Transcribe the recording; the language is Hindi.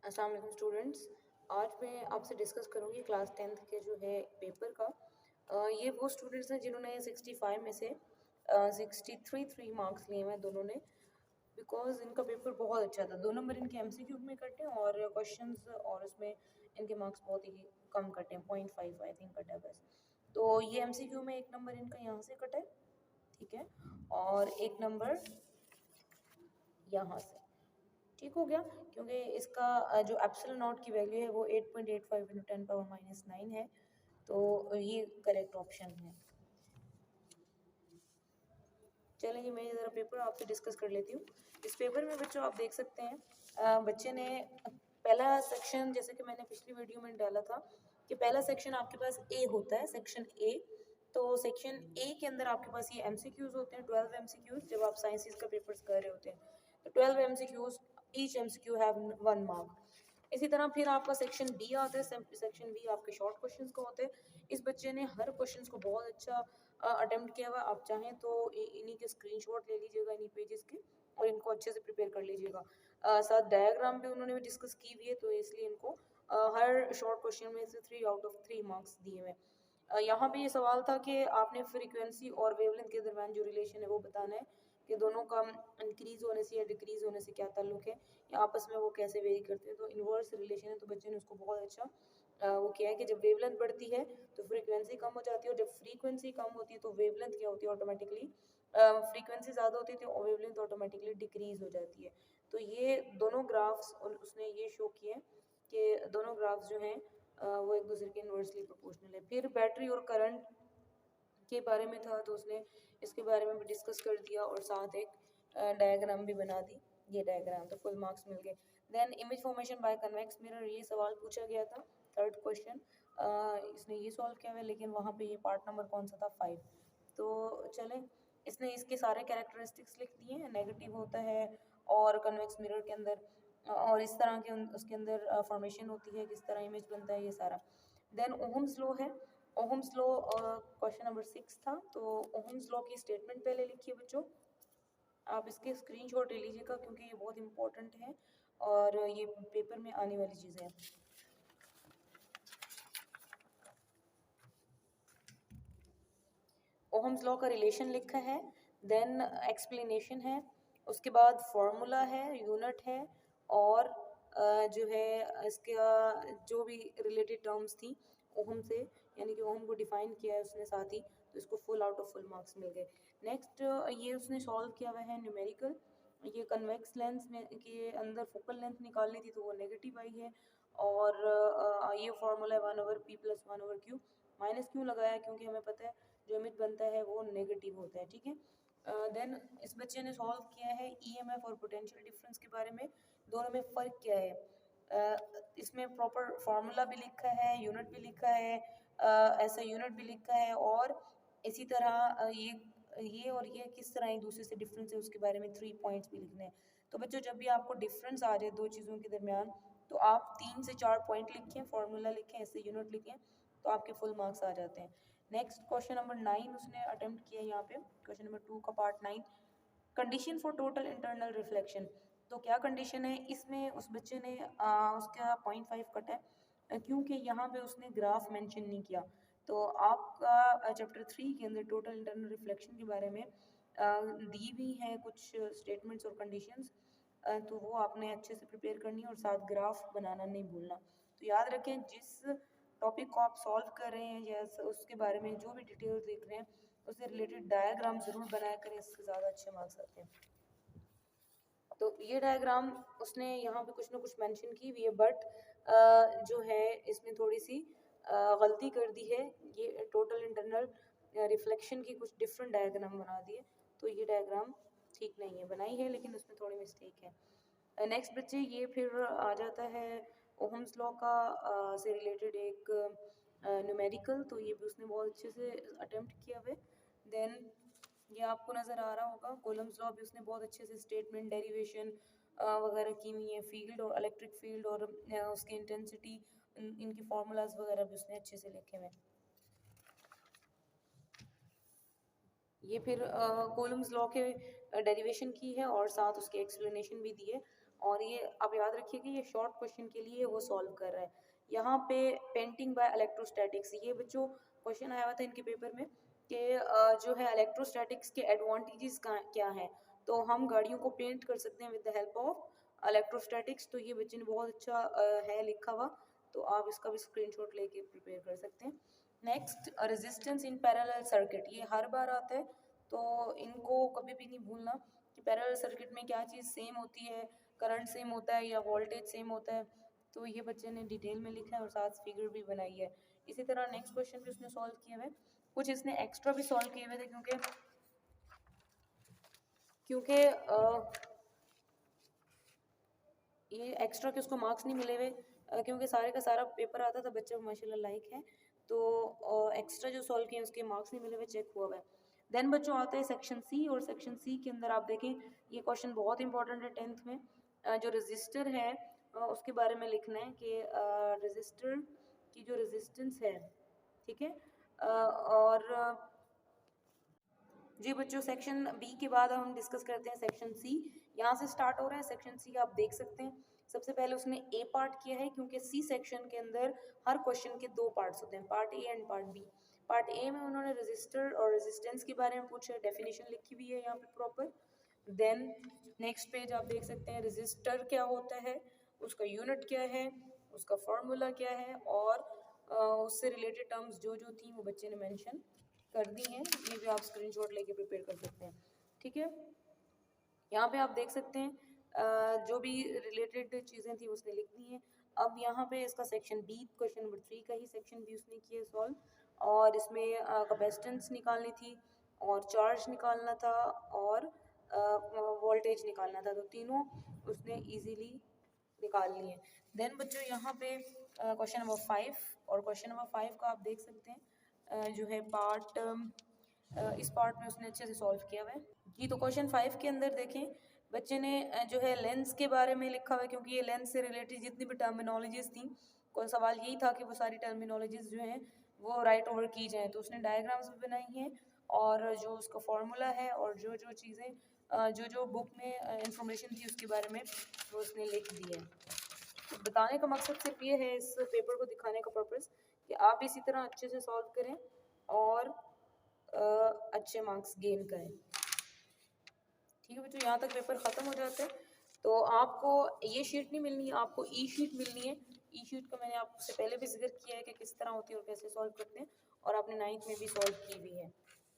अस्सलाम वालेकुम स्टूडेंट्स। आज मैं आपसे डिस्कस करूंगी क्लास 10th के जो है पेपर का। ये वो स्टूडेंट्स हैं जिन्होंने 65 में से 63 मार्क्स लिए हुए हैं दोनों ने, बिकॉज इनका पेपर बहुत अच्छा था। 2 नंबर इनके एमसीक्यू में कटे और क्वेश्चंस और उसमें इनके मार्क्स बहुत ही कम कटे हैं, 0.5 आई थिंक कटा है बस। तो ये एमसीक्यू में 1 नंबर इनका यहाँ से कटा है, ठीक है, और 1 नंबर यहाँ से, ठीक हो गया। क्योंकि इसका जो एप्सिलॉन नॉट की वैल्यू है वो 8.85 इंटू 10⁻⁹ है, तो ये करेक्ट ऑप्शन है। चलिए मैं ज़रा पेपर आपसे डिस्कस कर लेती हूँ। इस पेपर में बच्चों आप देख सकते हैं, बच्चे ने पहला सेक्शन, जैसे कि मैंने पिछली वीडियो में डाला था कि पहला सेक्शन आपके पास ए होता है, सेक्शन ए। तो सेक्शन ए के अंदर आपके पास ये एमसीक्यूज होते हैं, 12 एमसीक्यूज। जब आप साइंसेस का पेपर्स कर रहे होते हैं तो 12 MCQs, each MCQ have 1 mark. इसी तरह फिर आपका सेक्शन बी आता है। सेक्शन बी आपके शॉर्ट क्वेश्चंस का होते हैं। इस बच्चे ने हर क्वेश्चंस को बहुत अच्छा अटेम्प्ट किया हुआ। आप चाहें तो इन्हीं के स्क्रीनशॉट ले लीजिएगा, इन्हीं पेजेस के, और इनको अच्छे से प्रिपेयर कर लीजिएगा। साथ डायग्राम भी उन्होंने भी डिस्कस की हुई है, तो इसलिए इनको हर शॉर्ट क्वेश्चन में से 3 आउट ऑफ 3 मार्क्स दिए हुए हैं। यहाँ पे ये सवाल था कि आपने फ्रीक्वेंसी और वेवलेंथ के दरमियान जो रिलेशन है वो बताना है कि दोनों का इंक्रीज होने से या डिक्रीज होने से क्या ताल्लुक है, या आपस में वो कैसे वेरी करते हैं। तो इनवर्स रिलेशन है, तो बच्चे ने उसको बहुत अच्छा वो किया है कि जब वेवलेंथ बढ़ती है तो फ्रीक्वेंसी कम हो जाती है, और जब फ्रीक्वेंसी कम होती है तो वेवलेंथ क्या होती है, ऑटोमेटिकली फ्रीक्वेंसी ज़्यादा होती है तो वेवलेंथ ऑटोमेटिकली डिक्रीज हो जाती है। तो ये दोनों ग्राफ्स उसने ये शो किए कि दोनों ग्राफ्स जो हैं वो एक दूसरे के इन्वर्सली प्रोपोर्शनल है। फिर बैटरी और करंट के बारे में था, तो उसने इसके बारे में भी डिस्कस कर दिया और साथ एक डायग्राम भी बना दी। ये डायग्राम, तो फुल मार्क्स मिल गए। Then image formation by convex mirror, ये सवाल पूछा गया था, थर्ड क्वेश्चन। इसने ये सॉल्व किया हुआ है, लेकिन वहाँ पे ये पार्ट नंबर कौन सा था, 5। तो चलें, इसने इसके सारे कैरेक्टरिस्टिक्स लिख दिए हैं। नेगेटिव होता है और कन्वेक्स मिरर के अंदर, और इस तरह के उसके अंदर फॉर्मेशन होती है, किस तरह इमेज बनता है, ये सारा। देन ओहम्स लॉ है। ओहम्स लॉ क्वेश्चन नंबर 6 था। तो ओहम्स लॉ की स्टेटमेंट पहले लिखिए बच्चों, आप इसके स्क्रीनशॉट ले लीजिएगा क्योंकि ये बहुत इंपॉर्टेंट है और ये पेपर में आने वाली चीज़ें हैं। ओहम्स लॉ का रिलेशन लिखा है, देन एक्सप्लेनेशन है, उसके बाद फॉर्मूला है, यूनिट है, और जो है इसका जो भी रिलेटेड टर्म्स थी ओहम से, यानी कि ओहम को डिफाइन किया है उसने साथ ही, तो इसको full out of full marks मिल गए। नेक्स्ट ये उसने सॉल्व किया हुआ है न्यूमेरिकल। ये कन्वेक्स लेंस में के अंदर फोकल लेंथ निकालनी थी तो वो नेगेटिव आई है, और ये फॉर्मूला है 1/p+1/q। माइनस क्यों लगाया, क्योंकि हमें पता है जो इमेज बनता है वो नेगेटिव होता है, ठीक है। देन इस बच्चे ने सॉल्व किया है ईएमएफ और पोटेंशियल डिफरेंस के बारे में, दोनों में फ़र्क क्या है। इसमें प्रॉपर फार्मूला भी लिखा है, यूनिट भी लिखा है, ऐसा यूनिट भी लिखा है, और इसी तरह ये और ये किस तरह एक दूसरे से डिफरेंस है उसके बारे में 3 पॉइंट्स भी लिखने हैं। तो बच्चों जब भी आपको डिफरेंस आ जाए दो चीज़ों के दरमियान, तो आप 3 से 4 पॉइंट लिखें, फार्मूला लिखें, ऐसे यूनिट लिखें, तो आपके फुल मार्क्स आ जाते हैं। नेक्स्ट क्वेश्चन नंबर 9 उसने अटेम्प्ट किया यहाँ पे, क्वेश्चन नंबर 2 का part 9, condition for total internal reflection. तो क्या कंडीशन है इसमें, उस बच्चे ने उसका 0.5 कटा है क्योंकि यहाँ पे उसने ग्राफ मेंशन नहीं किया। तो आपका चैप्टर 3 के अंदर टोटल इंटरनल रिफ्लेक्शन के बारे में दी भी हैं कुछ स्टेटमेंट्स और कंडीशंस, तो वो आपने अच्छे से प्रिपेयर करनी है और साथ ग्राफ बनाना नहीं भूलना। तो याद रखें, जिस टॉपिक को आप सॉल्व कर रहे हैं या उसके बारे में जो भी डिटेल्स देख रहे हैं उससे रिलेटेड डायग्राम ज़रूर बनाया करें, इससे ज़्यादा अच्छे मार्क्स आते हैं। तो ये डायग्राम उसने यहाँ पे कुछ ना कुछ मेंशन की हुई है, बट जो है इसमें थोड़ी सी गलती कर दी है। ये टोटल इंटरनल रिफ्लेक्शन की कुछ डिफरेंट डायग्राम बना दिए, तो ये डायग्राम ठीक नहीं है, बनाई है लेकिन उसमें थोड़ी मिस्टेक है। नेक्स्ट बच्चे ये फिर आ जाता है ओहम्स लॉ का से रिलेटेड एक न्यूमेरिकल, तो ये भी उसने बहुत अच्छे से अटेम्प्ट किया हुआ है। देन ये आपको नज़र आ रहा होगा कूलम्स लॉ भी उसने बहुत अच्छे से स्टेटमेंट डेरिवेशन वगैरह की हुई है, फील्ड और इलेक्ट्रिक फील्ड और उसकी इंटेंसिटी, इनकी फार्मूलाज वगैरह भी उसने अच्छे से लिखे हुए हैं। ये फिर कूलम्स लॉ के डेरिवेशन की है और साथ उसके एक्सप्लेनेशन भी दी है, और ये आप याद रखिए कि ये शॉर्ट क्वेश्चन के लिए वो सॉल्व कर रहा है। यहाँ पे पेंटिंग बाय इलेक्ट्रोस्टैटिक्स, ये बच्चों क्वेश्चन आया हुआ था इनके पेपर में कि जो है इलेक्ट्रोस्टैटिक्स के एडवांटेजेस क्या हैं। तो हम गाड़ियों को पेंट कर सकते हैं with the help of electrostatics. तो ये बच्चे ने बहुत अच्छा है लिखा हुआ, तो आप इसका भी स्क्रीनशॉट लेके प्रिपेयर कर सकते हैं। Next, resistance in parallel circuit, ये हर बार आता है, तो इनको कभी भी नहीं भूलना कि पैरेलल सर्किट में क्या चीज़ सेम होती है, करंट सेम होता है या वोल्टेज सेम होता है। तो ये बच्चे ने डिटेल में लिखा है और साथ फिगर भी बनाई है। इसी तरह नेक्स्ट क्वेश्चन भी उसने सॉल्व किए हुए, कुछ इसने एक्स्ट्रा भी सॉल्व किए हुए थे क्योंकि ये एक्स्ट्रा के उसको मार्क्स नहीं मिले हुए, क्योंकि सारे का सारा पेपर आता था, बच्चा माशाल्लाह लाइक है, तो एक्स्ट्रा जो सॉल्व किए उसके मार्क्स नहीं मिले हुए, चेक हुआ हुआ है। देन बच्चों आता है सेक्शन सी, और सेक्शन सी के अंदर आप देखें ये क्वेश्चन बहुत इंपॉर्टेंट है 10th में। जो रजिस्टर है उसके बारे में लिखना है कि रजिस्टर की जो रेजिस्टेंस है, ठीक है। और जी बच्चों, सेक्शन बी के बाद हम डिस्कस करते हैं सेक्शन सी। यहाँ से स्टार्ट हो रहा है सेक्शन सी, आप देख सकते हैं। सबसे पहले उसने ए पार्ट किया है, क्योंकि सी सेक्शन के अंदर हर क्वेश्चन के दो पार्ट्स होते हैं, part A and part B. Part A में उन्होंने रजिस्टर और रेजिस्टेंस के बारे में पूछा, डेफिनेशन लिखी हुई है यहाँ पे प्रॉपर। देन नेक्स्ट पेज आप देख सकते हैं, रजिस्टर क्या होता है, उसका यूनिट क्या है, उसका फॉर्मूला क्या है, और उससे रिलेटेड टर्म्स जो जो थी वो बच्चे ने मेंशन कर दी हैं। ये भी आप स्क्रीनशॉट लेके प्रिपेयर कर सकते हैं, ठीक है। यहाँ पे आप देख सकते हैं जो भी रिलेटेड चीज़ें थी उसने लिख दी हैं। अब यहाँ पे इसका सेक्शन बी, क्वेश्चन नंबर 3 का ही सेक्शन बी उसने किया सॉल्व, और इसमें कैपेसिटेंस निकालनी थी और चार्ज निकालना था और वोल्टेज निकालना था, तो तीनों उसने इजीली निकाल लिए। देन बच्चों यहाँ पे क्वेश्चन नंबर 5, और क्वेश्चन नंबर 5 का आप देख सकते हैं जो है पार्ट, इस पार्ट में उसने अच्छे से सॉल्व किया हुआ है जी। तो क्वेश्चन 5 के अंदर देखें, बच्चे ने जो है लेंस के बारे में लिखा हुआ है, क्योंकि ये लेंस से रिलेटेड जितनी भी टर्मिनोलॉजीज थी, कोई सवाल यही था कि वो सारी टर्मिनोलॉजीज जो हैं वो राइट ओवर की जाएँ। तो उसने डायग्राम्स भी बनाई हैं, और जो उसका फॉर्मूला है और जो जो चीज़ें जो जो बुक में इंफॉर्मेशन थी उसके बारे में वो उसने लिख दी है। तो बताने का मकसद सिर्फ ये है, इस पेपर को दिखाने का पर्पस, कि आप इसी तरह अच्छे से सॉल्व करें और अच्छे मार्क्स गेन करें। ठीक है बच्चों, यहाँ तक पेपर ख़त्म हो जाता है। तो आपको ये शीट नहीं मिलनी, आपको ई शीट मिलनी है। ई शीट का मैंने आपसे पहले भी जिक्र किया है कि किस तरह होती है और कैसे सॉल्व करते हैं, और आपने 9th में भी सॉल्व की हुई है।